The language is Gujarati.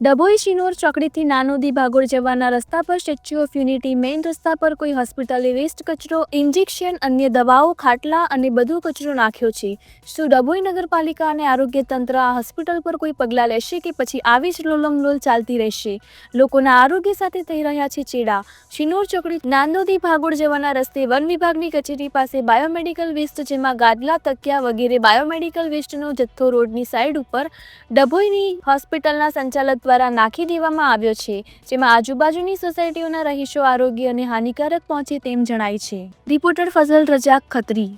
ડભોઈ શિનોર ચોકડીથી નાનોદી ભાગોળ જવાના રસ્તા પર સ્ટેચ્યુ ઓફ યુનિટી મેઇન રસ્તા પર કોઈ હોસ્પિટલે વેસ્ટ કચરો, ઇન્જેક્શન, અન્ય દવાઓ, ખાટલા અને બધો કચરો નાખ્યો છે. શું ડભોઈ નગરપાલિકા અને આરોગ્ય તંત્ર આ હોસ્પિટલ પર કોઈ પગલાં લેશે કે પછી આવી જ લોલમલોલ ચાલતી રહેશે? લોકોના આરોગ્ય સાથે થઈ રહ્યા છે ચેડા. શિનોર ચોકડી નાનોદી ભાગોળ જવાના રસ્તે વન વિભાગની કચેરી પાસે બાયોમેડિકલ વેસ્ટ જેમાં ગાદલા, તકિયા વગેરે બાયોમેડિકલ વેસ્ટનો જથ્થો રોડની સાઈડ ઉપર ડભોઈની હોસ્પિટલના સંચાલક દ્વારા નાખી દેવામાં આવ્યો છે, જેમાં આજુબાજુની સોસાયટીઓના રહીશો આરોગ્યને હાનિકારક પહોંચે તેમ જણાય છે. રિપોર્ટર ફઝલ રજાક ખત્રી.